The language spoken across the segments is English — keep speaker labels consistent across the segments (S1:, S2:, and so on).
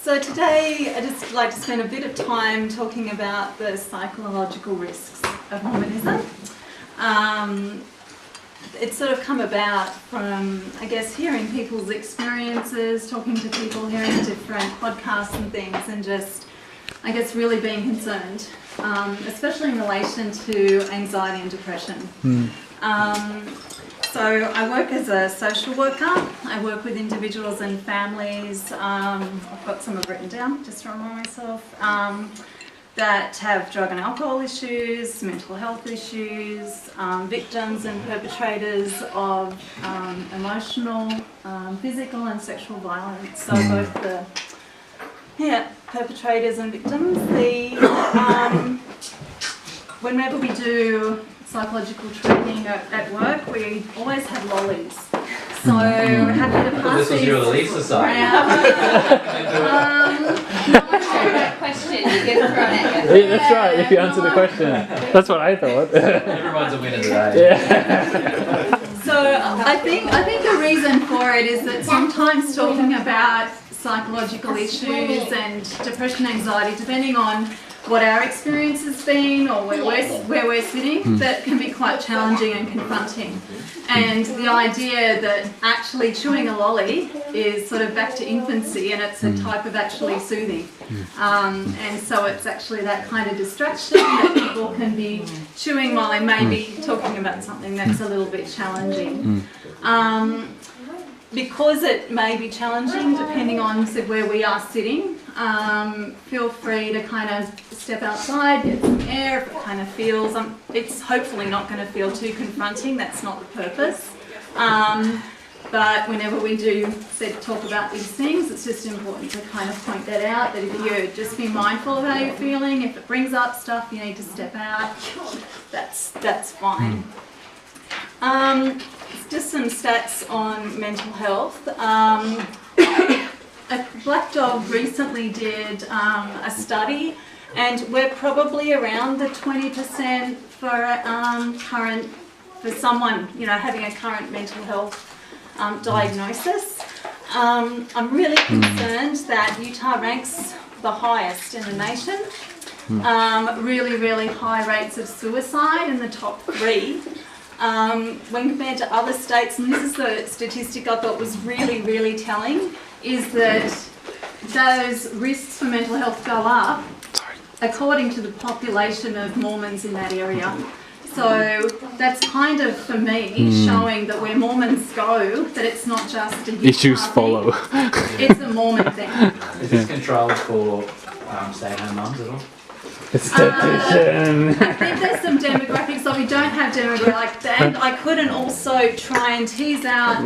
S1: So today I'd just like to spend a bit of time talking about the psychological risks of Mormonism. It's sort of come about from, I guess, hearing people's experiences, talking to people, hearing different podcasts and things, and just, I guess, really being concerned, especially in relation to anxiety and depression. So I work as a social worker. I work with individuals and families. I've got some I've written down just to remind myself, that have drug and alcohol issues, mental health issues, victims and perpetrators of emotional, physical and sexual violence. So both the perpetrators and victims. Whenever we do psychological training at work, we always have lollies. So we're happy to pass
S2: this was your relief society.
S1: Question, you get thrown at you.
S3: Yeah, that's right, if you answer the question. That's what I thought.
S2: Everyone's a winner today.
S3: Yeah.
S1: So I think the reason for it is that sometimes talking about psychological issues and depression, anxiety, depending on what our experience has been or where we're sitting, that can be quite challenging and confronting. And the idea that actually chewing a lolly is sort of back to infancy, and it's a type of actually soothing. And so it's actually that kind of distraction that people can be chewing while they may be talking about something that's a little bit challenging. Because it may be challenging, depending on where we are sitting, feel free to kind of step outside, get some air if it kind of feels, it's hopefully not going to feel too confronting, that's not the purpose. But whenever we do talk about these things, it's just important to kind of point that out, that if you just be mindful of how you're feeling, if it brings up stuff you need to step out, that's fine. Just some stats on mental health. Black Dog recently did a study, and we're probably around the 20% for someone, having a current mental health diagnosis. I'm really concerned that Utah ranks the highest in the nation. Really, really high rates of suicide in the top 3. When compared to other states, and this is the statistic I thought was really, really telling, is that those risks for mental health go up according to the population of Mormons in that area. So that's kind of, for me, showing that where Mormons go, that it's not just a
S3: Issues
S1: thing,
S3: follow.
S1: it's a Mormon thing.
S2: Is this controlled for stay-at-home mums at all?
S3: Esthetician.
S1: I think there's some demographics, so we don't have demographics, and I couldn't also try and tease out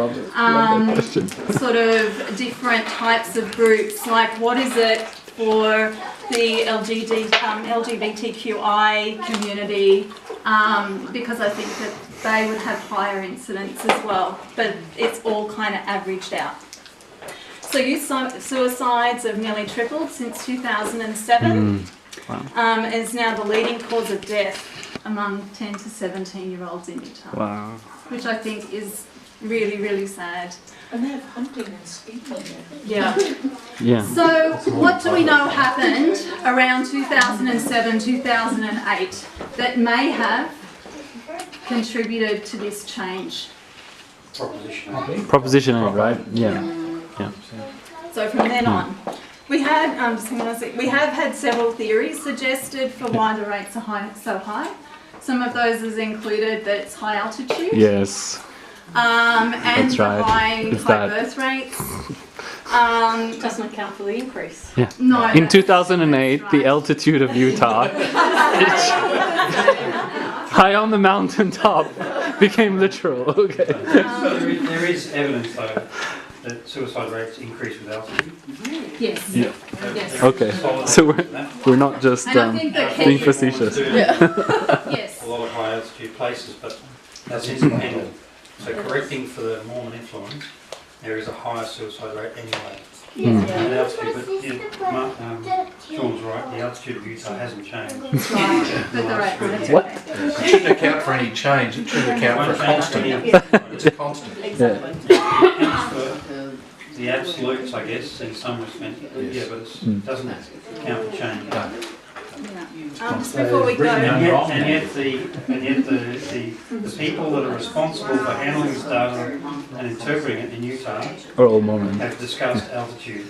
S1: sort of different types of groups, like what is it for the LGBTQI community, because I think that they would have higher incidence as well, but it's all kind of averaged out. So youth suicides have nearly tripled since 2007.
S3: Wow.
S1: Is now the leading cause of death among 10 to 17-year-olds in Utah.
S3: Wow.
S1: Which I think is really, really sad.
S4: And they have hunting and speaking.
S1: Yeah.
S3: Yeah.
S1: So what do we know happened around 2007, 2008 that may have contributed to this change?
S3: Proposition 8, right? Yeah.
S1: So from then on, we have had several theories suggested for why the rates are so high. Some of those has included that it's high altitude.
S3: Yes.
S1: And
S3: That's
S1: the
S3: right.
S1: high birth rates.
S4: Doesn't account for the increase.
S3: Yeah.
S1: No.
S3: In 2008, the altitude of Utah, high on the mountain top, became literal. Okay.
S5: There is evidence, though, that suicide rates increase with altitude.
S1: Yes.
S3: Yeah.
S1: Yes.
S3: Okay. So we're not just
S1: And I think the key-
S3: being facetious.
S1: Yes.
S5: A lot of high altitude places, but that's independent. So correcting for the Mormon influence, there is a higher suicide rate anyway. And the altitude, but Sean's right, the altitude of Utah hasn't changed.
S1: That's right. But the rate was
S3: What?
S6: It shouldn't account for any change, it should account for a constant. It's a constant.
S1: Exactly.
S5: The the absolutes, I guess, in some respect. Yeah, but it doesn't count for change.
S1: Just before we go,
S5: And yet the people that are responsible for handling this data and interpreting it in Utah
S3: Or all Mormon.
S5: have discussed altitude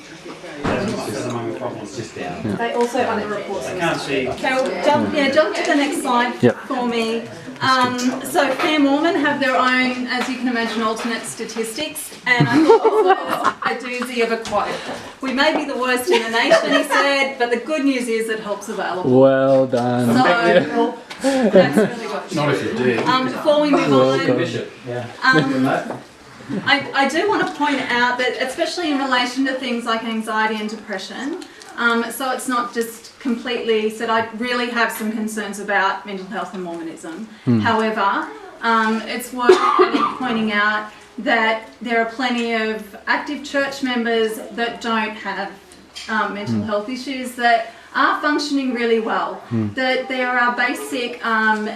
S5: as among the problems.
S4: They also underreport.
S5: I can't see.
S1: Carol, jump to the next slide
S3: Yep.
S1: for me. So Fair Mormon have their own, as you can imagine, alternate statistics, and I thought this was a doozy of a quote. We may be the worst in the nation, he said, but the good news is that help's available.
S3: Well done.
S1: So that's really good.
S6: Not if you did.
S1: Before we move on,
S2: Bishop, yeah.
S1: I do want to point out that, especially in relation to things like anxiety and depression, so it's not just completely said, I really have some concerns about mental health and Mormonism. However, it's worth pointing out that there are plenty of active church members that don't have mental health issues that are functioning really well. That there are basic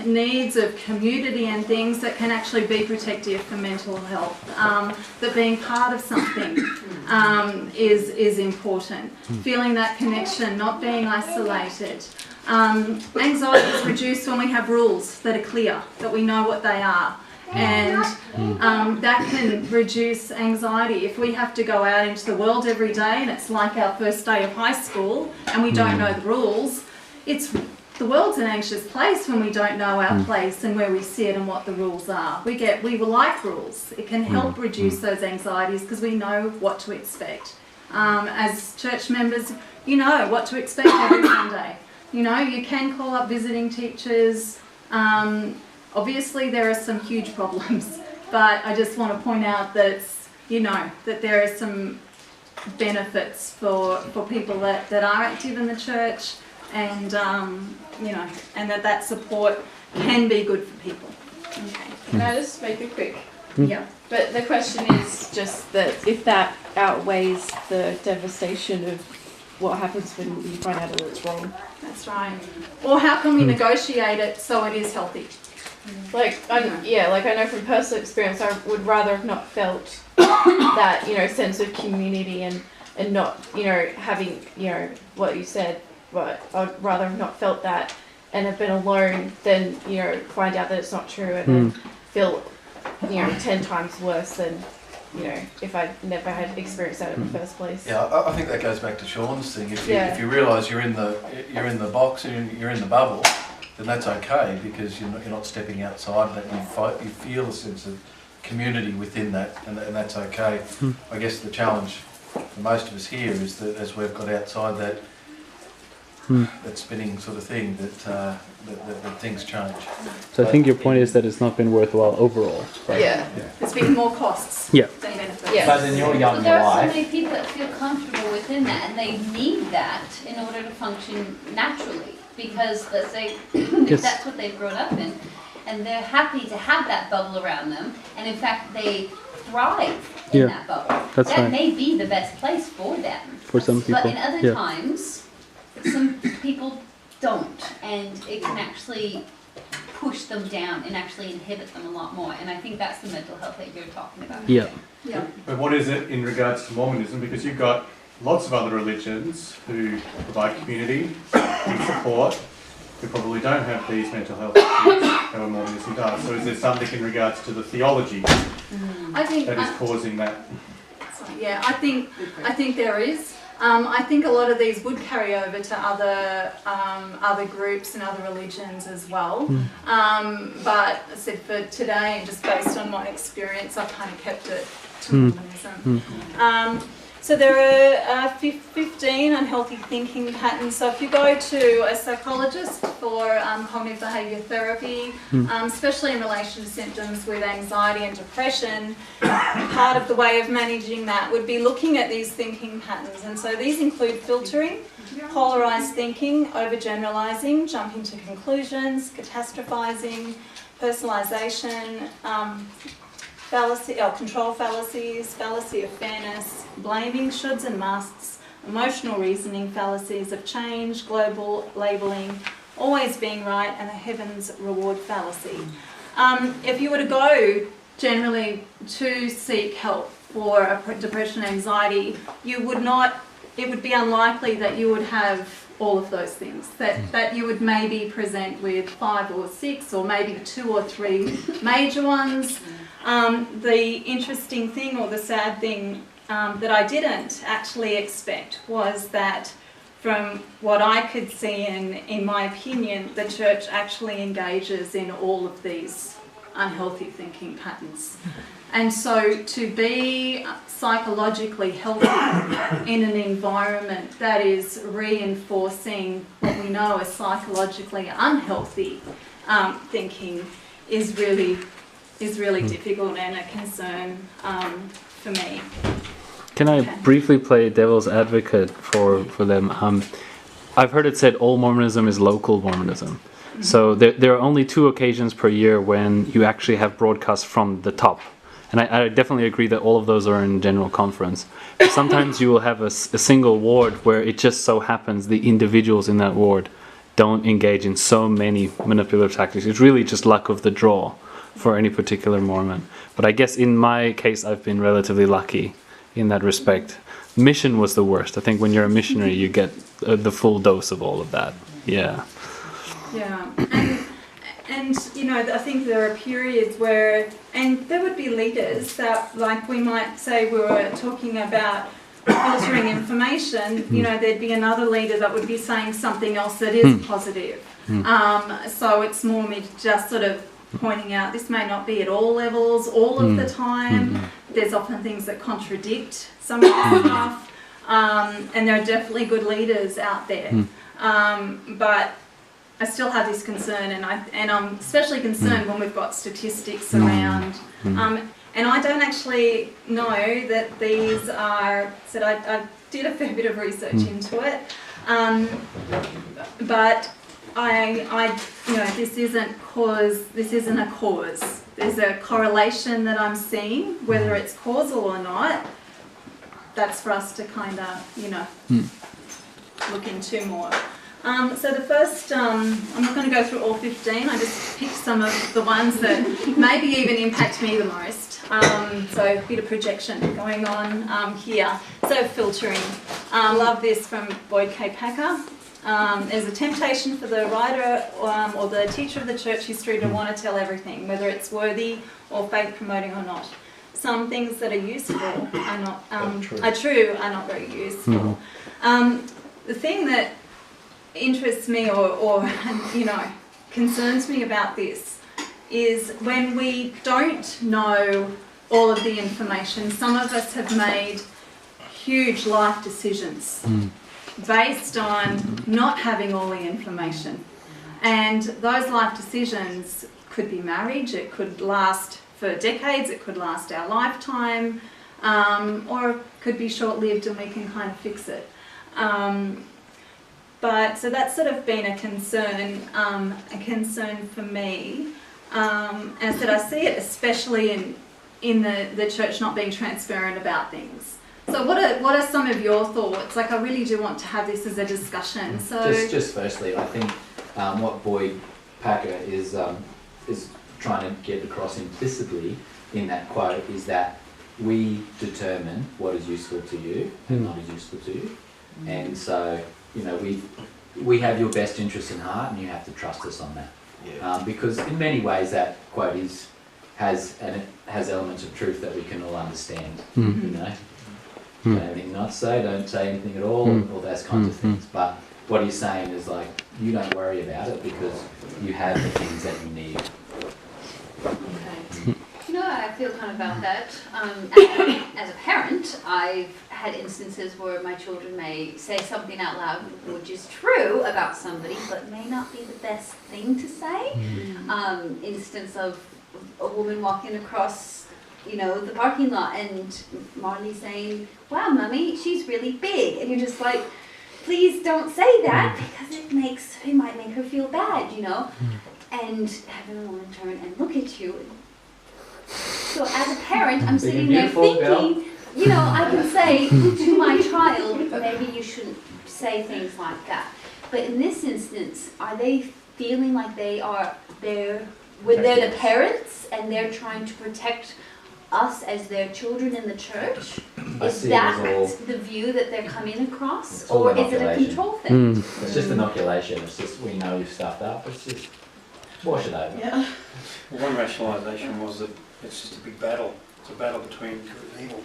S1: needs of community and things that can actually be protective for mental health. That being part of something is important. Feeling that connection, not being isolated. Anxiety is reduced when we have rules that are clear, that we know what they are. And that can reduce anxiety. If we have to go out into the world every day and it's like our first day of high school and we don't know the rules, the world's an anxious place when we don't know our place and where we sit and what the rules are. We like rules. It can help reduce those anxieties because we know what to expect. As church members, you know what to expect every Sunday. You know, you can call up visiting teachers. Obviously, there are some huge problems, but I just want to point out that, that there are some benefits for people that are active in the church and, and that support can be good for people. Okay.
S7: Can I just make it quick?
S1: Yeah.
S7: But the question is just that if that outweighs the devastation of what happens when you find out that it's wrong.
S1: That's right. Or how can we negotiate it so it is healthy?
S7: I know from personal experience, I would rather have not felt that, sense of community and not, having, what you said, but I'd rather have not felt that and have been alone than, find out that it's not true and then feel, 10 times worse than, if I never had experienced that in the first place.
S6: Yeah, I think that goes back to Sean's thing. If you realise you're in the box and you're in the bubble, then that's okay because you're not stepping outside of that. You feel a sense of community within that, and that's okay. I guess the challenge for most of us here is that as we've got outside that spinning sort of thing, that things change.
S3: So I think your point is that it's not been worthwhile overall, right?
S7: Yeah.
S1: There's been more costs
S3: Yeah.
S1: than benefits.
S7: Yeah.
S2: But in your young
S8: There are so
S2: life,
S8: many people that feel comfortable within that and they need that in order to function naturally. Because let's say if that's what they've grown up in and they're happy to have that bubble around them and in fact they thrive in that bubble.
S3: That's
S8: that
S3: right.
S8: may be the best place for them.
S3: For some people.
S8: But in other times, some people don't and it can actually push them down and actually inhibit them a lot more. And I think that's the mental health that you're talking about.
S3: Yeah.
S1: Yeah.
S9: But what is it in regards to Mormonism? Because you've got lots of other religions who provide community and support who probably don't have these mental health issues that Mormonism does. So is there something in regards to the theology
S1: I think
S9: that is causing that?
S1: Yeah, I think there is. I think a lot of these would carry over to other groups and other religions as well. But I said for today, and just based on my experience, I've kind of kept it to Mormonism. So there are 15 unhealthy thinking patterns. So if you go to a psychologist for cognitive behaviour therapy, especially in relation to symptoms with anxiety and depression, part of the way of managing that would be looking at these thinking patterns. And so these include filtering, polarised thinking, overgeneralising, jumping to conclusions, catastrophizing, personalisation, fallacy, control fallacies, fallacy of fairness, blaming, shoulds and musts, emotional reasoning, fallacies of change, global labelling, always being right, and the heavens reward fallacy. If you were to go generally to seek help for depression and anxiety, it would be unlikely that you would have all of those things, that you would maybe present with 5 or 6 or maybe 2 or 3 major ones. The interesting thing, or the sad thing, that I didn't actually expect was that from what I could see, in my opinion, the church actually engages in all of these unhealthy thinking patterns. And so to be psychologically healthy in an environment that is reinforcing what we know as psychologically unhealthy thinking is really difficult and a concern for me.
S3: Can I briefly play devil's advocate for them? I've heard it said all Mormonism is local Mormonism. So there are only 2 occasions per year when you actually have broadcasts from the top. And I definitely agree that all of those are in general conference. But sometimes you will have a single ward where it just so happens the individuals in that ward don't engage in so many manipulative tactics. It's really just luck of the draw for any particular Mormon. But I guess in my case, I've been relatively lucky in that respect. Mission was the worst. I think when you're a missionary, you get the full dose of all of that. Yeah.
S1: Yeah, and you know, I think there are periods where, and there would be leaders that, like we might say we were talking about filtering information, you know, there'd be another leader that would be saying something else that is positive. So it's more me just sort of pointing out this may not be at all levels all of the time. There's often things that contradict some of the stuff, and there are definitely good leaders out there. But I still have this concern, and I'm especially concerned when we've got statistics around. And I don't actually know that these are. So I did a fair bit of research into it, but I you know, this isn't a cause. There's a correlation that I'm seeing, whether it's causal or not. That's for us to kind of, you know, look into more. So the first, I'm not going to go through all 15, I just picked some of the ones that maybe even impact me the most. So a bit of projection going on here. So filtering. Love this from Boyd K. Packer. There's a temptation for the writer or the teacher of the church history to want to tell everything, whether it's worthy or faith promoting or not. Some things that are useful are not, are true, are not very useful. The thing that interests me or you know, concerns me about this is when we don't know all of the information. Some of us have made huge life decisions based on not having all the information, and those life decisions could be marriage, it could last for decades, it could last our lifetime, or it could be short-lived and we can kind of fix it. But so that's sort of been a concern for me. As that I see it, especially in the church not being transparent about things. So what are some of your thoughts? Like, I really do want to have this as a discussion. So
S2: just firstly, I think what Boyd Packer is trying to get across implicitly in that quote is that we determine what is useful to you and not is useful to you, and so, you know, we have your best interest in heart, and you have to trust us on that. Yeah. Because in many ways that quote has elements of truth that we can all understand. You know, don't have anything not to say, don't say anything at all those kinds of things. But what he's saying is, like, you don't worry about it because you have the things that you need.
S8: Okay. You know, I feel kind of about that. As a parent, I've had instances where my children may say something out loud which is true about somebody, but may not be the best thing to say. Instance of a woman walking across, you know, the parking lot, and Marley saying, "Wow, Mummy, she's really big," and you're just like, please don't say that because it might make her feel bad, you know. And having a woman turn and look at you. So as a parent, I'm sitting there thinking, you know, I can say to my child, maybe you shouldn't say things like that. But in this instance, are they feeling like they're when they're the parents and they're trying to protect us as their children in the church? Is that the view that they're coming across, or is it a control thing?
S2: It's just inoculation. It's just, we know you've stuffed up. It's just wash it over.
S5: Yeah. Well, one rationalisation was that it's just a big battle. It's a battle between good and evil.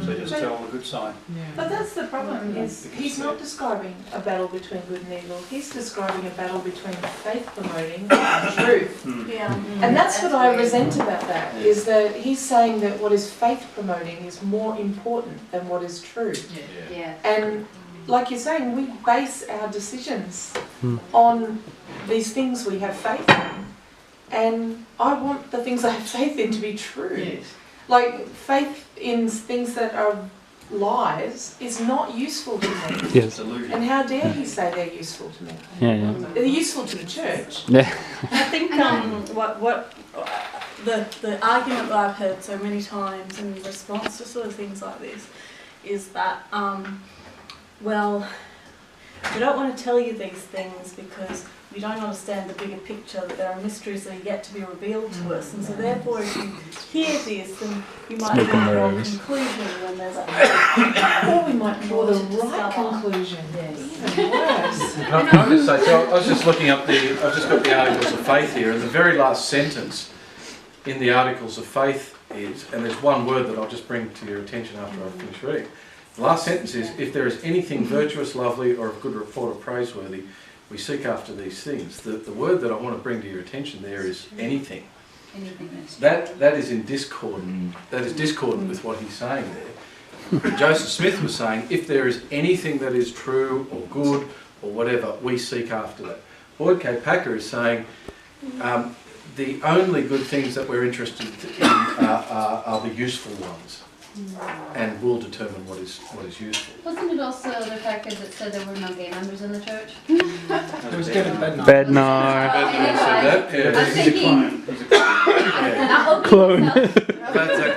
S5: So just tell the good side.
S4: But that's the problem, is he's not describing a battle between good and evil. He's describing a battle between faith promoting and truth.
S1: Yeah.
S4: And that's what I resent about that, is that he's saying that what is faith promoting is more important than what is true.
S8: Yeah.
S4: And like you're saying, we base our decisions on these things we have faith in. And I want the things I have faith in to be true.
S6: Yes.
S4: Like, faith in things that are lies is not useful to me.
S3: Yes.
S4: And how dare he say they're useful to me?
S3: Yeah.
S4: They're useful to the church.
S3: Yeah.
S1: I think what the argument that I've heard so many times in response to sort of things like this is that, well, we don't want to tell you these things because we don't understand the bigger picture, that there are mysteries that are yet to be revealed to us, and so therefore if you hear this, then you might draw the wrong conclusion when there's
S4: Or we might draw the right conclusion. Even worse.
S6: Can I just say, so I was just looking up I've just got the Articles of Faith here, and the very last sentence in the Articles of Faith is, and there's one word that I'll just bring to your attention after I finish reading. The last sentence is, if there is anything virtuous, lovely, or of good report or praiseworthy, we seek after these things. The word that I want to bring to your attention there is anything. That is in discord. That is discordant with what he's saying there. Joseph Smith was saying, if there is anything that is true or good or whatever, we seek after that. Boyd K. Packer is saying, the only good things that we're interested in are the useful ones. And will determine what is useful.
S8: Wasn't it also the fact that it said there were no gay members in the church?
S5: It was Kevin Bednar.
S3: Bednar.
S8: I'm thinking,
S3: Clone.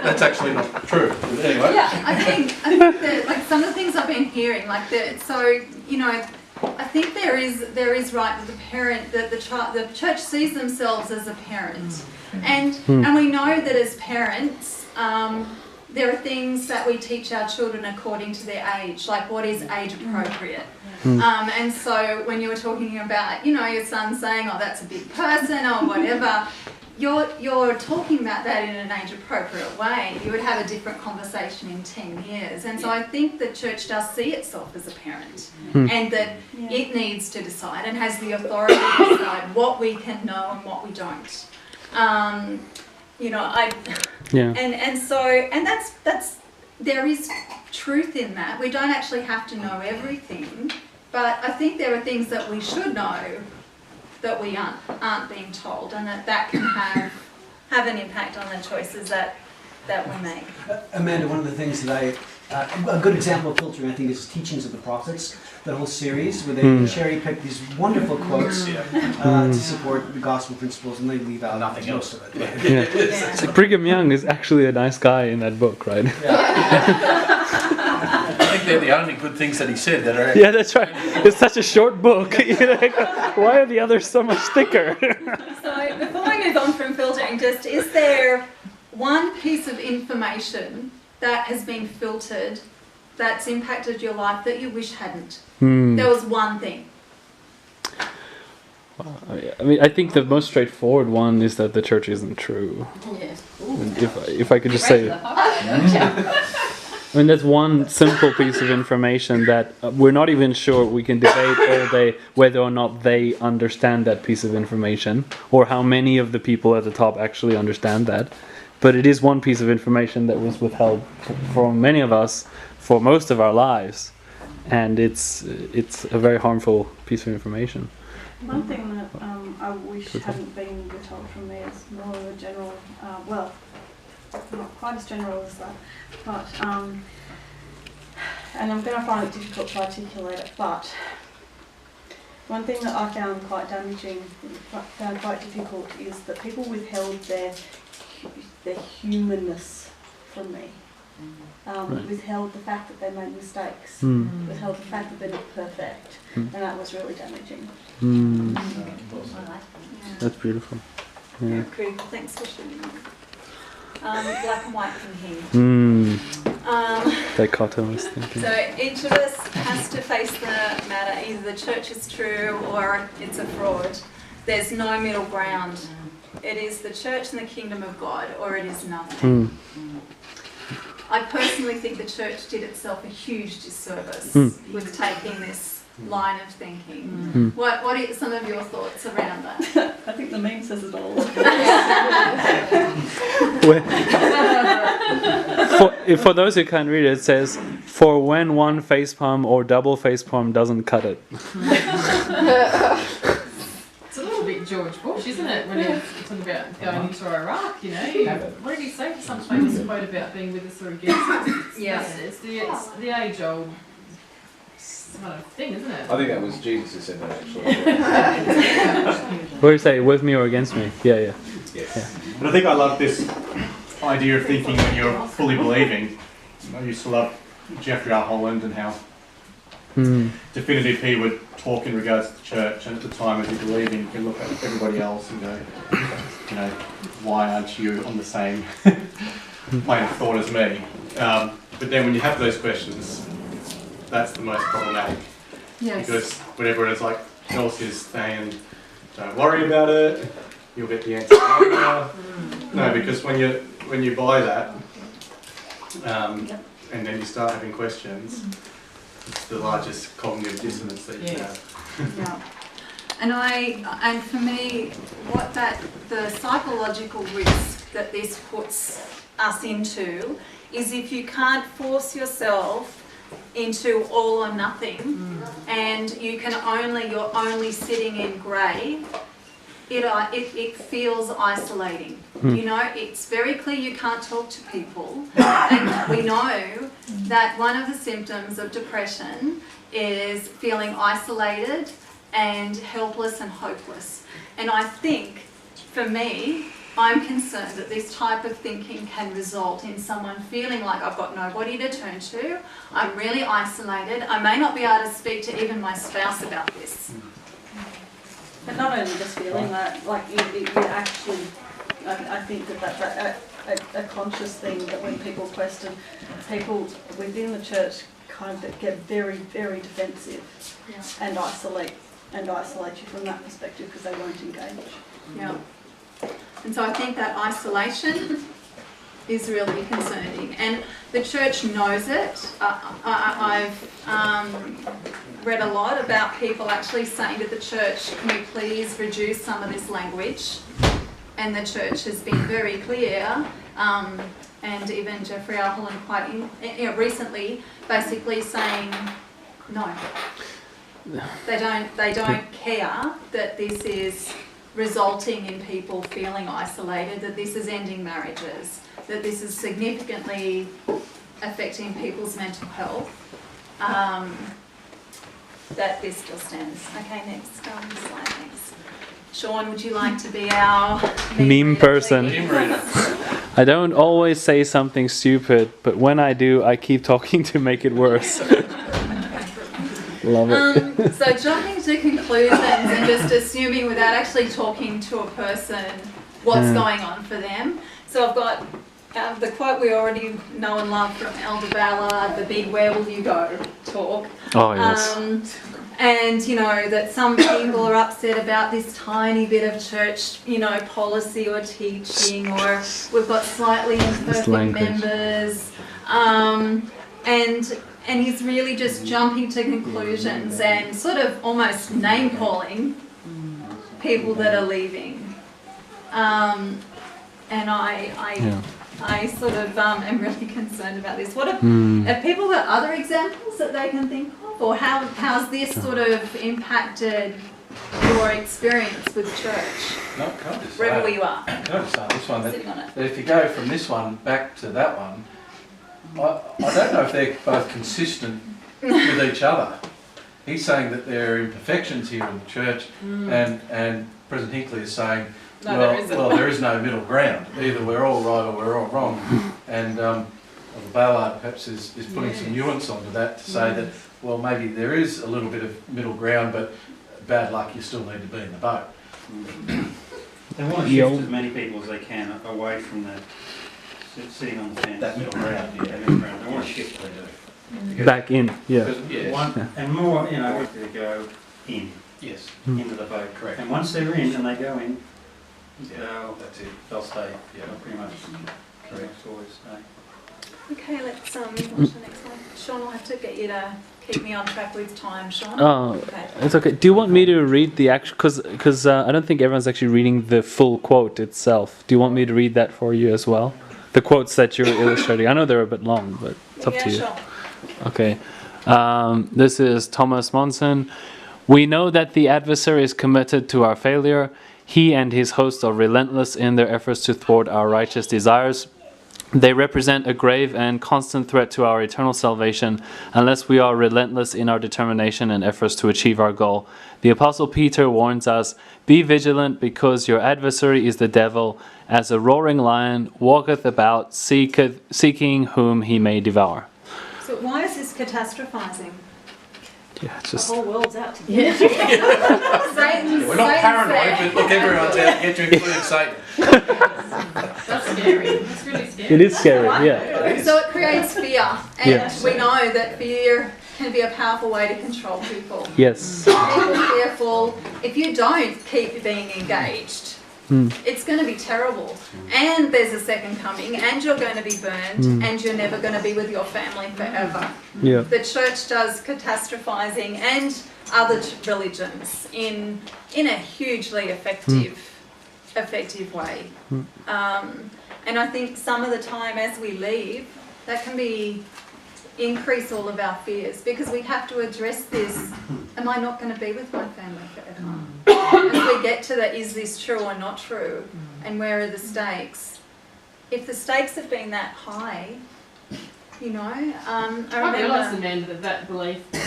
S6: That's actually not true. Anyway.
S1: Yeah, I think that like some of the things I've been hearing, like that. So you know, I think there is right that the parent, that the church sees themselves as a parent, and we know that as parents. There are things that we teach our children according to their age, like what is age appropriate. And so when you were talking about, you know, your son saying, oh, that's a big person or whatever, you're talking about that in an age appropriate way. You would have a different conversation in 10 years. And so I think the church does see itself as a parent and that it needs to decide and has the authority to decide what we can know and what we don't. You know, and that's there is truth in that. We don't actually have to know everything, but I think there are things that we should know that we aren't being told, and that can have an impact on the choices that we make.
S10: Amanda, one of the things that a good example of filtering, I think, is Teachings of the Prophets, the whole series, where they cherry pick these wonderful quotes to support the gospel principles, and they leave out
S6: nothing else
S10: of it.
S3: So Brigham Young is actually a nice guy in that book, right?
S6: I think they're the only good things that he said that are.
S3: Yeah, that's right. It's such a short book. You're like, why are the others so much thicker?
S1: So before I move on from filtering, just is there one piece of information that has been filtered that's impacted your life that you wish hadn't? There was one thing.
S3: I mean, I think the most straightforward one is that the church isn't true.
S1: Yes.
S3: If I could just say, I mean, that's one simple piece of information that we're not even sure. We can debate all day whether or not they understand that piece of information, or how many of the people at the top actually understand that. But it is one piece of information that was withheld from many of us for most of our lives, and it's a very harmful piece of information.
S11: One thing that I wish hadn't been withheld from me is more of a general, well, not quite as general as that, but, and I'm going to find it difficult to articulate it, but one thing that I found quite damaging, found quite difficult, is that people withheld their humanness from me. Withheld the fact that they made mistakes, withheld the fact that they're not perfect, and that was really damaging.
S3: That's beautiful.
S1: Very critical. Thanks for sharing that. Black and white thinking.
S3: Dichotomous thinking.
S1: So each of us has to face the matter. Either the church is true or it's a fraud. There's no middle ground. It is the church and the kingdom of God, or it is nothing. I personally think the church did itself a huge disservice with taking this line of thinking. What are some of your thoughts around that?
S11: I think the meme says it all.
S3: For those who can't read it, it says, "For when one facepalm or double facepalm doesn't cut it."
S12: It's a little bit George Bush, isn't it? When he's talking about going into Iraq, you know. What did he say? Some famous quote about being with us or against us. It's the age-old kind of thing, isn't it?
S6: I think that was Jesus who said that, actually.
S3: What do you say? With me or against me? Yeah.
S9: But I think I love this idea of thinking when you're fully believing. I used to love Jeffrey R. Holland and how definitive he would talk in regards to the church, and at the time of you believing, you can look at everybody else and go, you know, why aren't you on the same plane of thought as me? But then when you have those questions, that's the most problematic.
S12: Yes.
S9: Because when everyone's like, else is saying, don't worry about it, you'll get the answer later. No, because when you buy that, and then you start having questions, it's the largest cognitive dissonance that you can have.
S1: And for me, the psychological risk that this puts us into is if you can't force yourself into all or nothing, and you're only sitting in grey, it feels isolating. You know, it's very clear you can't talk to people, and we know that one of the symptoms of depression is feeling isolated and helpless and hopeless. And I think, for me, I'm concerned that this type of thinking can result in someone feeling like I've got nobody to turn to, I'm really isolated, I may not be able to speak to even my spouse about this.
S11: But not only just feeling that, like you actually, I think that's a conscious thing, that when people question, people within the church kind of get very, very defensive and isolate you from that perspective because they won't engage.
S1: Yeah. And so I think that isolation is really concerning, and the church knows it. I've read a lot about people actually saying to the church, can we please reduce some of this language? And the church has been very clear, and even Jeffrey R. Holland quite recently basically saying no. They don't care that this is resulting in people feeling isolated, that this is ending marriages, that this is significantly affecting people's mental health, that this just ends. Okay, next slide, thanks. Sean, would you like to be our
S3: meme person?
S1: Please?
S3: I don't always say something stupid, but when I do, I keep talking to make it worse. Love it.
S1: So jumping to conclusions and just assuming without actually talking to a person what's going on for them. So I've got the quote we already know and love from Elder Ballard, the big "where will you go" talk.
S3: Oh, yes.
S1: And, you know, that some people are upset about this tiny bit of church, you know, policy or teaching, or we've got slightly imperfect members. And he's really just jumping to conclusions and sort of almost name-calling people that are leaving. And I sort of am really concerned about this. What have people got other examples that they can think of? Or how's this sort of impacted your experience with church?
S6: No, can I just
S1: Wherever you are.
S6: Can I just say this one,
S1: Sitting on it.
S6: that if you go from this one back to that one, I don't know if they're both consistent with each other. He's saying that there are imperfections here in the church, and President Hinckley is saying, there is no middle ground. Either we're all right or we're all wrong. And Ballard perhaps is putting some nuance onto that to say that, well, maybe there is a little bit of middle ground, but bad luck, you still need to be in the boat.
S5: They want to shift as many people as they can away from that sitting on the fence.
S6: That middle ground, yeah.
S5: That middle ground. They want to shift it. Because-
S3: Back in, yeah.
S5: Because and more, they go in,
S6: Yes,
S5: into the boat.
S6: correct.
S5: And once they're in and they go in,
S6: That's it.
S5: they'll stay,
S6: Yeah.
S5: pretty much.
S6: Correct.
S5: Always stay.
S1: Okay, let's watch the next one. Sean, I'll have to get you to keep me on track with time, Sean.
S3: Oh,
S1: Okay.
S3: it's okay. Do you want me to read the actual? Because I don't think everyone's actually reading the full quote itself. Do you want me to read that for you as well? The quotes that you're illustrating. I know they're a bit long, but it's up to you.
S1: Sure.
S3: Okay. This is Thomas Monson. We know that the adversary is committed to our failure. He and his hosts are relentless in their efforts to thwart our righteous desires. They represent a grave and constant threat to our eternal salvation unless we are relentless in our determination and efforts to achieve our goal. The Apostle Peter warns us, "Be vigilant, because your adversary is the devil, as a roaring lion, walketh about, seeking whom he may devour."
S1: So why is this catastrophizing?
S3: Yeah, it's
S1: The
S3: just...
S1: whole world's out to get
S7: Yeah.
S1: you. Satan,
S6: We're not
S1: Satan
S6: paranoid,
S1: said-
S6: but look, everyone's out to get you, including Satan.
S12: That's scary. That's really scary.
S3: It is scary, yeah.
S1: So it creates fear, and
S3: Yes.
S1: we know that fear can be a powerful way to control people.
S3: Yes.
S1: People fearful. If you don't keep being engaged, it's going to be terrible. And there's a second coming, and you're going to be burned, and you're never going to be with your family forever.
S3: Yeah.
S1: The church does catastrophizing and other religions in a hugely effective way. And I think some of the time as we leave, that can be increase all of our fears, because we have to address this. Am I not going to be with my family forever? As we get to the, is this true or not true? And where are the stakes? If the stakes have been that high, I
S12: I realised,
S1: remember...
S12: Amanda, that belief, that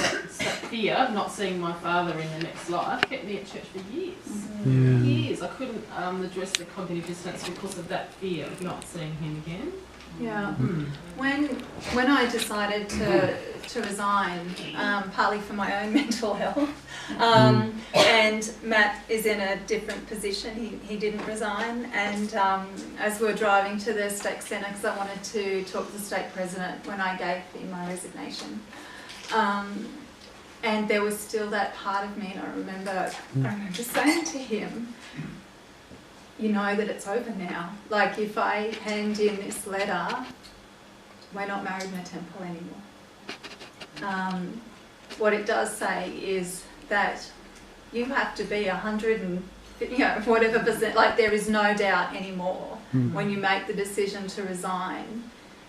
S12: fear of not seeing my father in the next life kept me at church for years. Years. I couldn't address the cognitive dissonance because of that fear of not seeing him again.
S1: Yeah. When I decided to resign, partly for my own mental health, and Matt is in a different position. He didn't resign, and as we were driving to the stake centre, because I wanted to talk to the stake president when I gave him my resignation, and there was still that part of me, and I remember saying to him, you know that it's over now. Like, if I hand in this letter, we're not married in a temple anymore. What it does say is that you have to be 100 and whatever percent, like there is no doubt anymore when you make the decision to resign.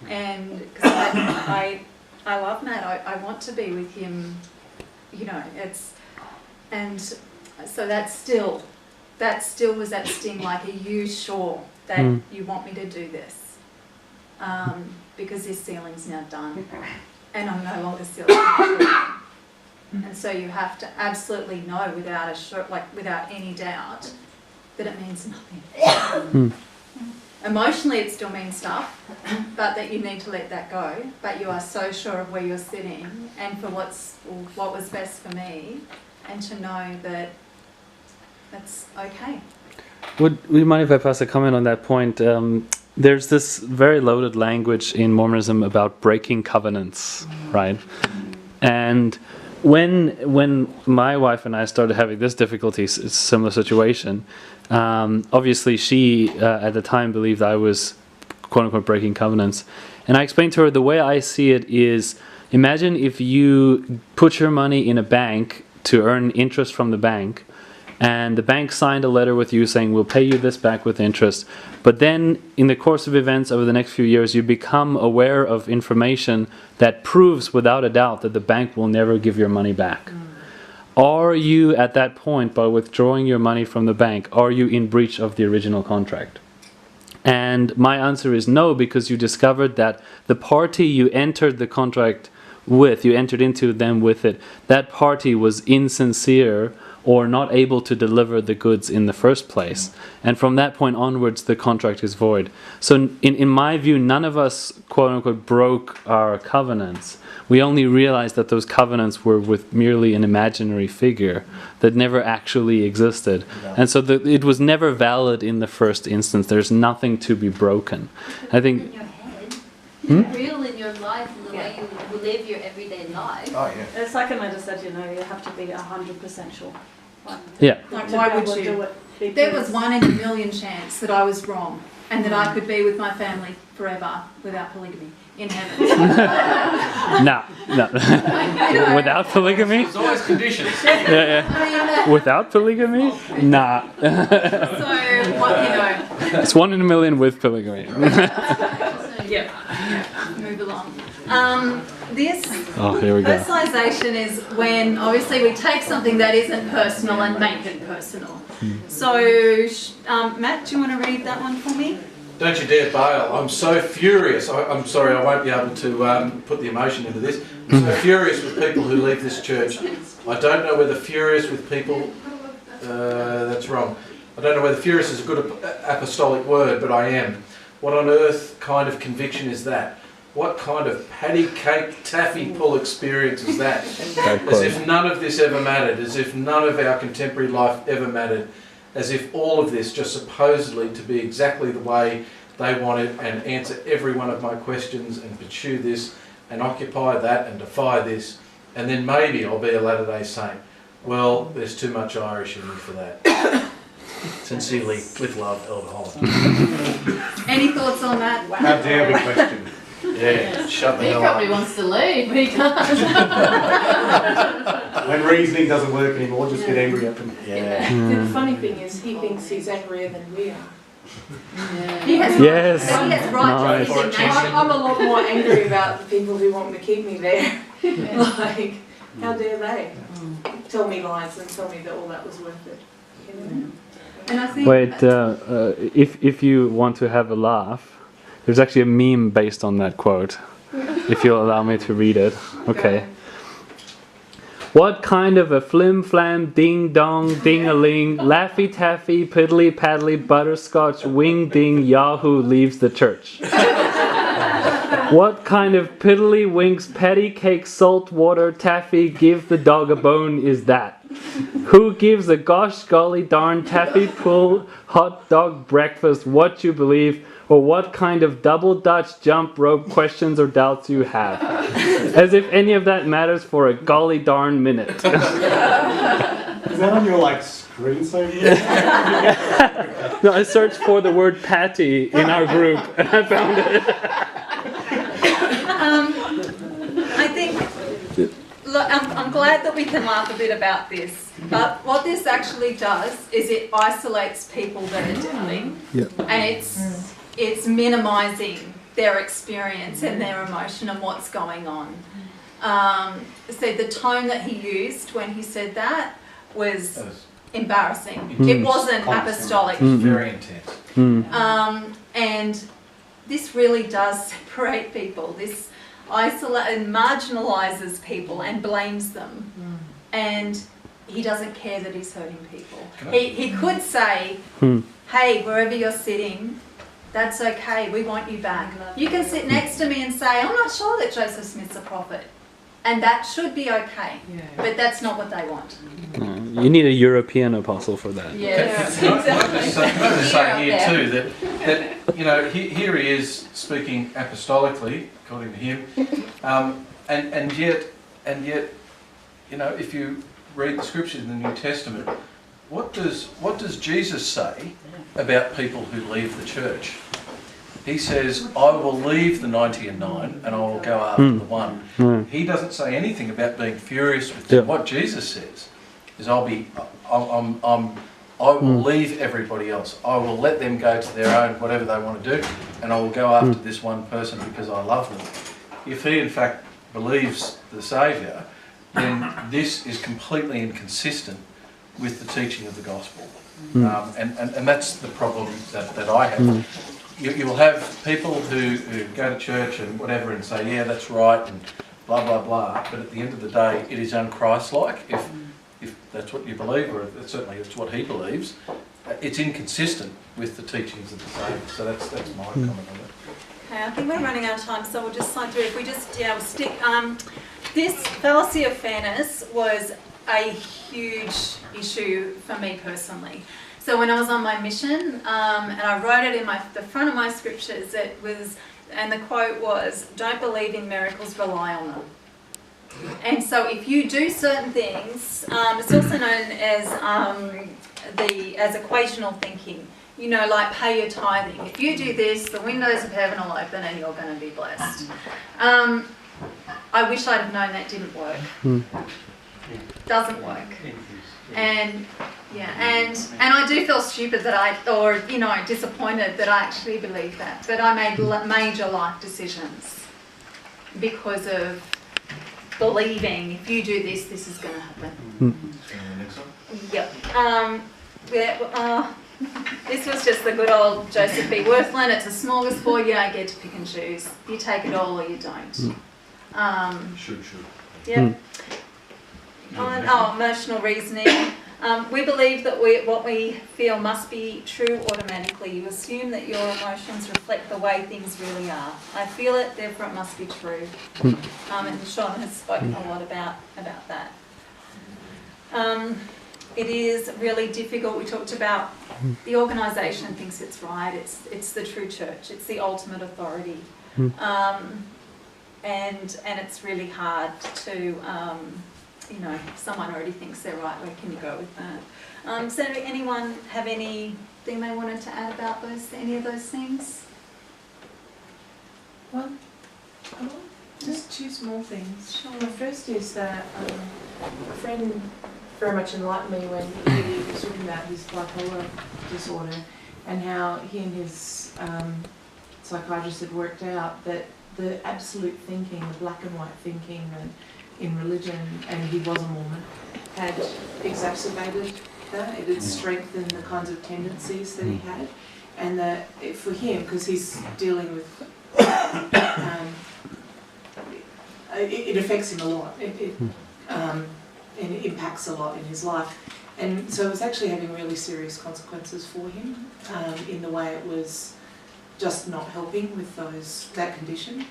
S1: And because I love Matt, I want to be with him, and so that still was that sting, like, are you sure that you want me to do this? Because this ceiling's now done, and I'm no longer sealing. And so you have to absolutely know without any doubt that it means nothing. Emotionally, it still means stuff, but that you need to let that go. But you are so sure of where you're sitting, and for what was best for me, and to know that that's okay.
S3: Would you mind if I pass a comment on that point? There's this very loaded language in Mormonism about breaking covenants, right? And when my wife and I started having this difficulty, it's a similar situation. Obviously, she at the time believed I was quote unquote breaking covenants, and I explained to her the way I see it is: imagine if you put your money in a bank to earn interest from the bank, and the bank signed a letter with you saying we'll pay you this back with interest, but then in the course of events over the next few years you become aware of information that proves without a doubt that the bank will never give your money back. Are you at that point, by withdrawing your money from the bank, are you in breach of the original contract? And my answer is no, because you discovered that the party you entered the contract with, you entered into them with it, that party was insincere or not able to deliver the goods in the first place. And from that point onwards, the contract is void. So in my view, none of us, quote unquote, broke our covenants. We only realized that those covenants were with merely an imaginary figure that never actually existed. And so it was never valid in the first instance. There's nothing to be broken. I think...
S8: In your head, it's real in your life and the way you live your everyday life.
S6: Oh, yeah.
S11: It's like Amanda said, you know, you have to be 100% sure. Like,
S3: Yeah.
S1: Like,
S11: to
S1: why
S11: be
S1: would
S11: able to do
S1: you?
S11: it
S1: There was
S11: because-
S1: 1 in a million chance that I was wrong and that I could be with my family forever without polygamy in heaven.
S3: No. Without polygamy?
S6: There's always conditions.
S3: Yeah. Without polygamy? Nah.
S1: So, what, you know,
S3: It's 1 in a million with polygamy.
S1: move along. This
S3: Oh, here we go.
S1: personalization is when obviously we take something that isn't personal and make it personal. So, Matt, do you want to read that one for me?
S6: Don't you dare bail. I'm so furious. I'm sorry, I won't be able to put the emotion into this. I'm so furious with people who leave this church. I don't know whether furious with people, that's wrong. I don't know whether furious is a good apostolic word, but I am. What on earth kind of conviction is that? What kind of patty cake taffy pull experience is that? As if none of this ever mattered, as if none of our contemporary life ever mattered, as if all of this just supposedly to be exactly the way they wanted and answer every one of my questions and pursue this and occupy that and defy this, and then maybe I'll be a Latter-day Saint. Well, there's too much Irish in me for that. Sincerely, with love, Elder Holland.
S1: Any thoughts on that?
S9: How dare we question?
S6: Yeah, shut the
S12: He
S6: hell
S12: probably
S6: up.
S12: wants to leave, but he can't.
S9: When reasoning doesn't work anymore, just get angry at them.
S6: Yeah.
S4: The funny thing is, he thinks he's angrier than we are.
S1: He has
S3: Yes.
S1: He has right
S3: Nice.
S1: to his indignation.
S4: I'm a lot more angry about the people who want to keep me there. Like, how dare they tell me lies and tell me that all that was worth it? You know?
S1: And I think
S3: Wait, if you want to have a laugh, there's actually a meme based on that quote. If you'll allow me to read it. Okay. What kind of a flim flam ding dong ding a ling laffy taffy piddly paddly butterscotch wing ding yahoo leaves the church? What kind of piddly winks patty cake salt water taffy give the dog a bone is that? Who gives a gosh golly darn taffy pull hot dog breakfast what you believe, or what kind of double Dutch jump rope questions or doubts you have? As if any of that matters for a golly darn minute.
S9: Is that on your screensaver?
S3: No, I searched for the word patty in our group and I found it.
S1: I think, look, I'm glad that we can laugh a bit about this, but what this actually does is it isolates people that are doubting, and it's minimising their experience and their emotion and what's going on. So the tone that he used when he said that was embarrassing. It wasn't apostolic.
S6: Very intense.
S1: And this really does separate people. This isolates and marginalises people and blames them. And he doesn't care that he's hurting people. He could say, hey, wherever you're sitting, that's okay, we want you back. You can sit next to me and say, I'm not sure that Joseph Smith's a prophet. And that should be okay. But that's not what they want.
S3: You need a European apostle for that.
S6: Can I just say here too that you know here he is speaking apostolically according to him, and yet you know if you read the scriptures in the New Testament, what does Jesus say about people who leave the church? He says, I will leave the 99 and I will go after the one. He doesn't say anything about being furious with them. What Jesus says is I will leave everybody else. I will let them go to their own, whatever they want to do, and I will go after this one person because I love them. If he in fact believes the Saviour, then this is completely inconsistent with the teaching of the gospel. And that's the problem that I have. You will have people who go to church and whatever and say, yeah, that's right, and blah, blah, blah. But at the end of the day, it is un-Christ-like. if that's what you believe, or certainly it's what he believes, it's inconsistent with the teachings of the faith. So that's my comment on it.
S1: Okay, I think we're running out of time, so we'll just slide through. If we just, we'll stick. This fallacy of fairness was a huge issue for me personally. So when I was on my mission, and I wrote it in the front of my scriptures, it was, and the quote was, "Don't believe in miracles, rely on them." And so if you do certain things, it's also known as equational thinking. You know, like pay your tithing. If you do this, the windows of heaven will open and you're going to be blessed. I wish I'd have known that didn't work. Doesn't work. And and I do feel stupid that disappointed that I actually believed that. But I made major life decisions because of believing if you do this, this is going to happen. Yep. This was just the good old Joseph B. Worthland. It's a smorgasbord. You don't get to pick and choose. You take it all or you don't.
S6: Should.
S1: Yep. Emotional reasoning. We believe that what we feel must be true automatically. You assume that your emotions reflect the way things really are. I feel it, therefore it must be true. And Sean has spoken a lot about that. It is really difficult. We talked about the organisation thinks it's right. It's the true church. It's the ultimate authority. And it's really hard to, if someone already thinks they're right, where can you go with that? So anyone have anything they wanted to add about any of those things?
S4: Well, just two small things. Sure. The first is that a friend very much enlightened me when he was talking about his bipolar disorder and how he and his psychiatrist had worked out that the absolute thinking, the black and white thinking in religion, and he was a Mormon, had exacerbated that. It had strengthened the kinds of tendencies that he had. And that for him, because he's dealing with, it affects him a lot. And it impacts a lot in his life. And so it was actually having really serious consequences for him in the way it was just not helping with that condition.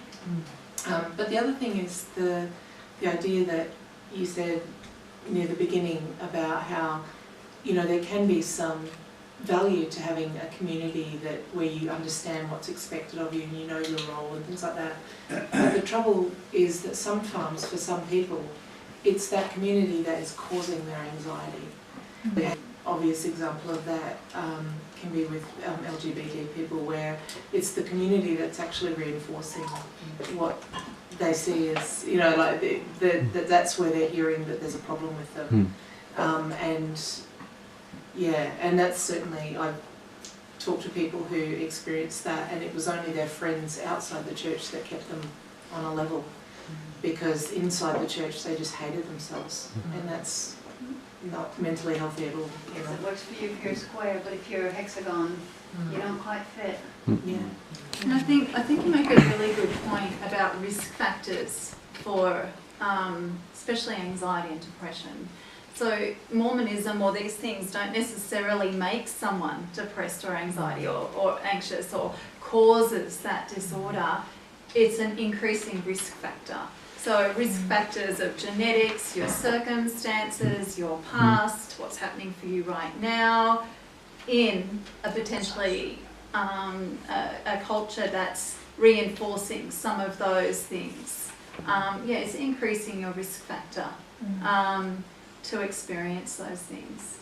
S4: But the other thing is the idea that you said near the beginning about how, there can be some value to having a community where you understand what's expected of you and you know your role and things like that. But the trouble is that sometimes for some people, it's that community that is causing their anxiety. The obvious example of that can be with LGBT people, where it's the community that's actually reinforcing what they see as, that's where they're hearing that there's a problem with them. And that's certainly, I've talked to people who experienced that, and it was only their friends outside the church that kept them on a level. Because inside the church they just hated themselves, and that's not mentally healthy at all.
S8: It works for you if you're a square, but if you're a hexagon, you don't quite fit.
S1: Yeah. And I think you make a really good point about risk factors for especially anxiety and depression. So Mormonism or these things don't necessarily make someone depressed or anxiety or anxious or causes that disorder. It's an increasing risk factor. So risk factors of genetics, your circumstances, your past, what's happening for you right now, in a potentially a culture that's reinforcing some of those things. It's increasing your risk factor to experience those things.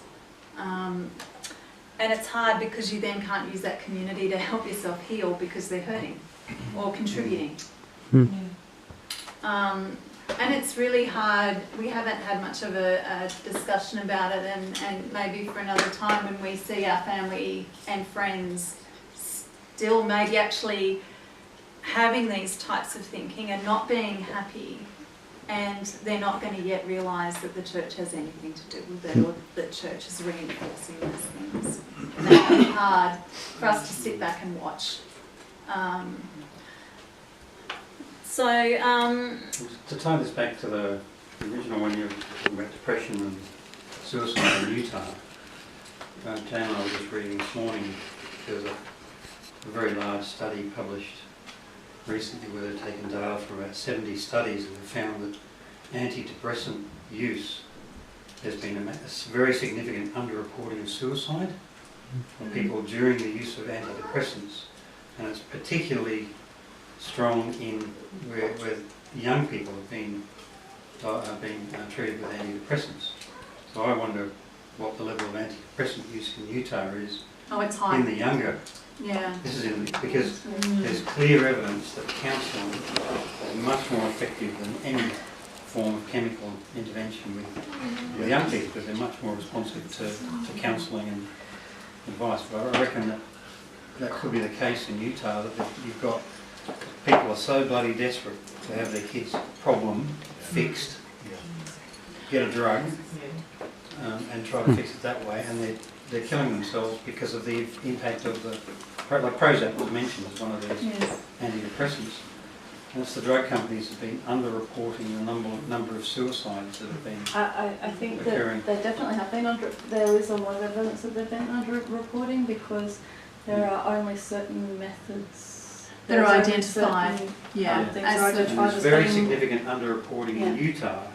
S1: And it's hard because you then can't use that community to help yourself heal because they're hurting or contributing. And it's really hard. We haven't had much of a discussion about it, and maybe for another time when we see our family and friends still maybe actually having these types of thinking and not being happy, and they're not going to yet realise that the church has anything to do with it, or that the church is reinforcing those things. And that's hard for us to sit back and watch.
S5: To tie this back to the original one, you were talking about depression suicide in Utah. Jane and I were just reading this morning, there was a very large study published recently where they've taken data from about 70 studies and have found that antidepressant use there's been a very significant underreporting of suicide for people during the use of antidepressants, and it's particularly strong in where young people have been treated with antidepressants. So I wonder what the level of antidepressant use in Utah is
S1: it's high.
S5: in the younger.
S1: Yeah.
S5: This is because there's clear evidence that counselling is much more effective than any form of chemical intervention with young people, because they're much more responsive to counselling and advice. But I reckon that could be the case in Utah, that you've got people are so bloody desperate to have their kids' problem fixed, get a drug and try to fix it that way, and they're killing themselves because of the impact of like Prozac was mentioned as one of these antidepressants. And it's the drug companies have been underreporting the number of suicides that have been
S11: I think
S5: occurring.
S11: that they definitely have been there is a lot of evidence that they've been underreporting, because there are only certain methods
S1: that are identified.
S11: Things are identified
S5: There's
S11: as
S5: very
S11: being,
S5: significant underreporting in Utah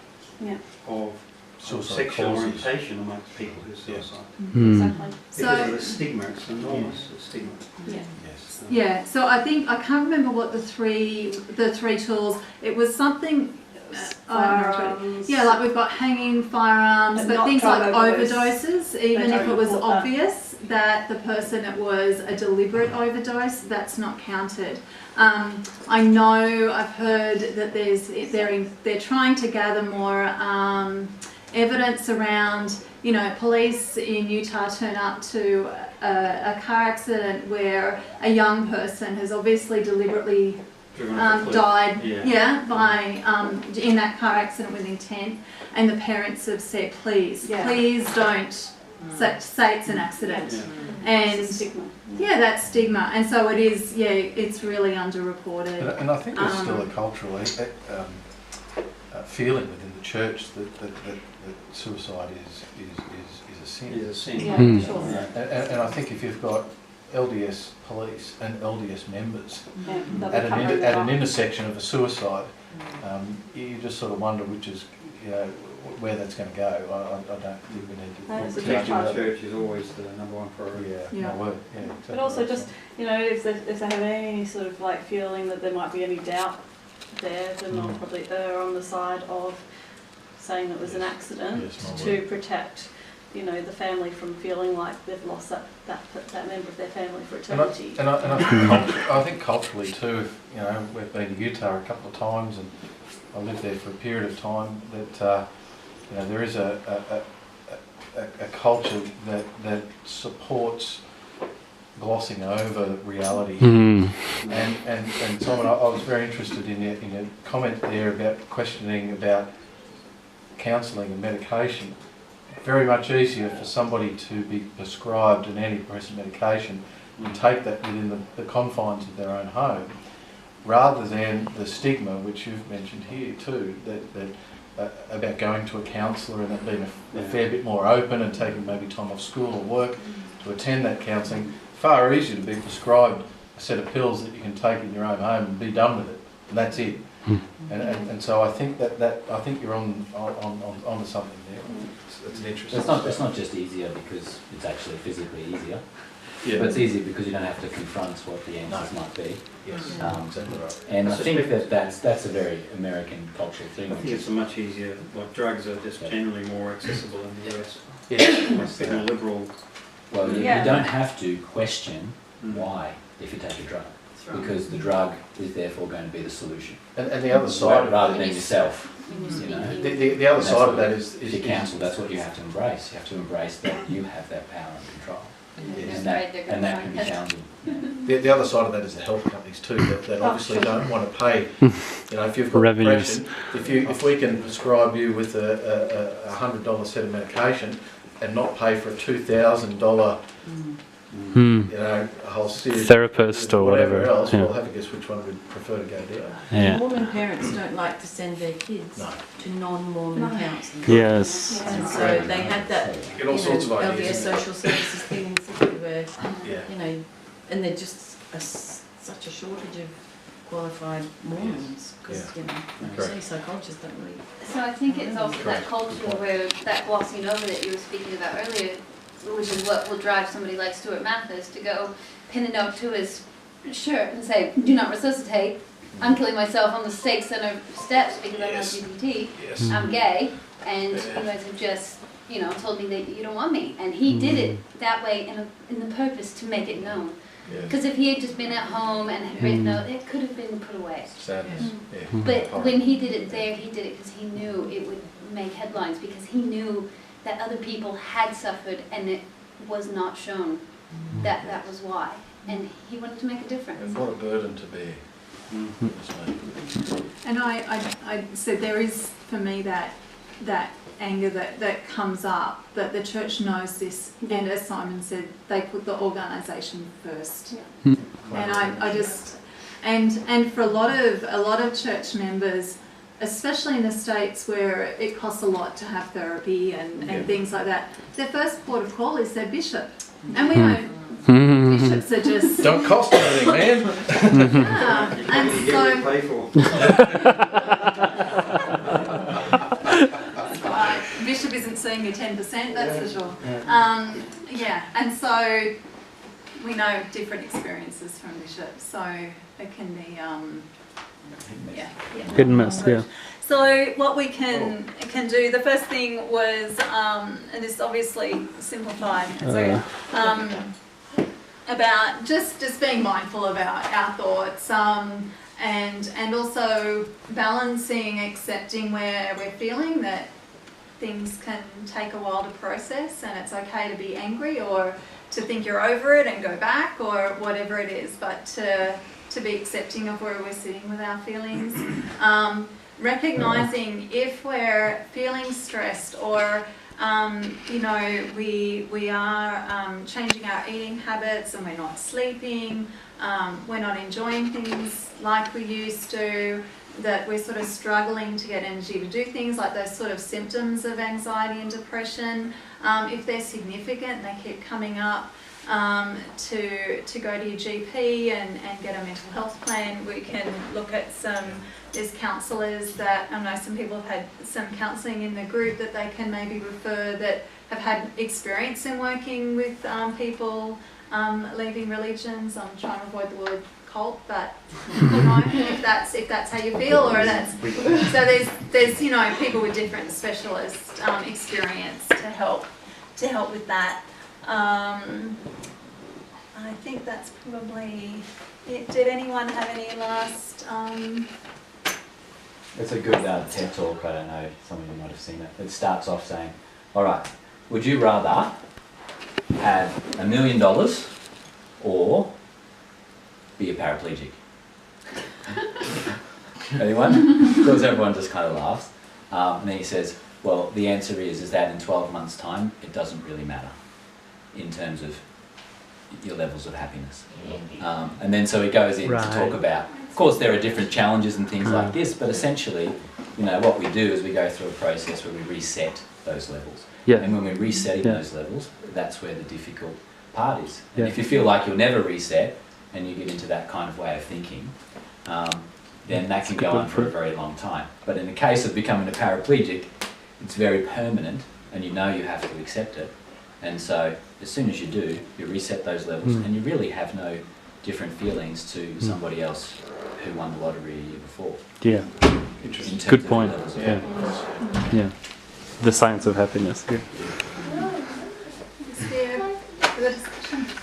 S5: of sexual orientation amongst people who are suicide.
S11: exactly.
S5: Because of the stigma, it's enormous stigma.
S1: Yeah, so I can't remember what the three tools. It was something.
S11: Firearms.
S1: Yeah, like we've got hanging firearms,
S11: And
S1: but
S11: not
S1: things
S11: drug
S1: like overdoses. Even if it was
S11: report that.
S1: obvious that the person it was a deliberate overdose, that's not counted. I know I've heard that they're trying to gather more evidence around. You know, police in Utah turn up to a car accident where a young person has obviously deliberately died by in that car accident with intent, and the parents have said, please don't say it's an accident. And
S11: it's stigma.
S1: that's stigma, and so it is. It's really underreported.
S6: And I think there's still a cultural feeling within the church that suicide is a sin.
S5: Is a sin.
S11: Yeah, sure.
S6: And I think if you've got LDS police and LDS members
S11: Yeah,
S6: at an intersection of a suicide, you just sort of wonder which is, where that's going to go. I don't think we need to.
S5: Protecting the church is always the number one priority.
S6: Exactly.
S11: But also just, if they have any sort of like feeling that there might be any doubt there, then I'll probably err on the side of saying that it was an accident to protect, the family from feeling like they've lost that member of their family for eternity.
S6: And I think culturally too, we've been to Utah a couple of times, and I lived there for a period of time. That there is a culture that supports glossing over reality. And Simon, I was very interested in your comment there about questioning about counselling and medication. Very much easier for somebody to be prescribed an antidepressant medication and take that within the confines of their own home, rather than the stigma which you've mentioned here too, that about going to a counsellor and that being a fair bit more open and taking maybe time off school or work to attend that counselling. Far easier to be prescribed a set of pills that you can take in your own home and be done with it, and that's it. And so I think I think you're onto something there. It's an interesting.
S2: It's not just easier because it's actually physically easier. Yeah. But it's easier because you don't have to confront what the answers might be.
S6: Yes, exactly right.
S2: And I think that's a very American cultural thing.
S5: I think it's a much easier. Like drugs are just generally more accessible in the US.
S2: Yes.
S5: It's been a liberal.
S2: Well, you don't have to question why if you take a drug, because the drug is therefore going to be the solution.
S6: And the other side,
S2: rather than yourself.
S6: The other side of that is
S2: your counsel. That's what you have to embrace. You have to embrace that you have that power and control. And that can be challenging.
S6: The other side of that is the health companies too, that obviously don't want to pay. If you've got depression, if we can prescribe you with a $100 set of medication and not pay for a $2,000
S3: Hmm.
S6: you know, a whole series.
S3: Therapist or whatever.
S6: Else,
S3: Yeah.
S6: we'll have a guess which one we'd prefer to go down.
S3: Yeah.
S13: Mormon parents don't like to send their kids
S6: No.
S13: to non-Mormon counselling.
S3: Yes.
S13: And so they had that,
S6: You get all sorts of
S13: LDS
S6: ideas.
S13: social services thing in Sydney where,
S6: Yeah.
S13: you know, and they're just such a shortage of qualified Mormons because, you know, like you say, psychologists don't really.
S8: So I think it's also that culture where that glossing over that you were speaking about earlier, which is what will drive somebody like Stuart Mathis to go pin a note to his shirt and say, "Do not resuscitate. I'm killing myself on the stake center steps because I'm LGBT.
S6: Yes.
S8: I'm gay, and you guys have just, you know, told me that you don't want me." And he did it that way in the purpose to make it known.
S6: Yeah.
S8: Because if he had just been at home and had written out, it could have been put away.
S6: Sadness. Yeah.
S8: But when he did it there, he did it because he knew it would make headlines, because he knew that other people had suffered and it was not shown that that was why. And he wanted to make a difference.
S6: And what a burden to bear.
S1: And I said there is for me that anger that comes up, that the church knows this, and as Simon said, they put the organisation first.
S8: Yeah.
S1: And I just and for a lot of church members, especially in the States where it costs a lot to have therapy and things like that, their first port of call is their bishop. And we know bishops are just
S6: Don't cost anything, man.
S1: and so
S5: Pay for.
S1: bishop isn't seeing you 10%, that's for sure. Yeah, and so we know different experiences from bishops, so it can be
S3: Hit and miss, yeah.
S1: So what we can do, the first thing was, and this is obviously simplified, about just being mindful of our thoughts, and also balancing, accepting where we're feeling that things can take a while to process, and it's okay to be angry or to think you're over it and go back or whatever it is, but to be accepting of where we're sitting with our feelings. Recognizing if we're feeling stressed or you know, we are changing our eating habits and we're not sleeping, we're not enjoying things like we used to, that we're sort of struggling to get energy to do things, like those sort of symptoms of anxiety and depression, if they're significant and they keep coming up, to go to your GP and get a mental health plan. We can look at there's counsellors that, I know some people have had some counselling in the group that they can maybe refer that have had experience in working with people leaving religions. I'm trying to avoid the word cult, but you know, if that's how you feel, or that's so there's you know, people with different specialist experience to help with that. I think that's probably it. Did anyone have any last?
S2: It's a good TED talk. I don't know if some of you might have seen it. It starts off saying, "All right, would you rather have $1 million or be a paraplegic?" Anyone? Because everyone just kind of laughs. And then he says, "Well, the answer is that in 12 months' time, it doesn't really matter in terms of your levels of happiness." And then so he goes in to talk about, of course, there are different challenges and things like this, but essentially, you know, what we do is we go through a process where we reset those levels.
S3: Yeah.
S2: And when we're resetting those levels, that's where the difficult part is. And if you feel like you'll never reset and you get into that kind of way of thinking, then that can go on for a very long time. But in the case of becoming a paraplegic, it's very permanent and you know you have to accept it. And so as soon as you do, you reset those levels and you really have no different feelings to somebody else who won the lottery a year before.
S3: Yeah. Good point. Yeah. The science of happiness. Yeah.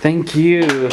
S1: Thank
S3: Thank you.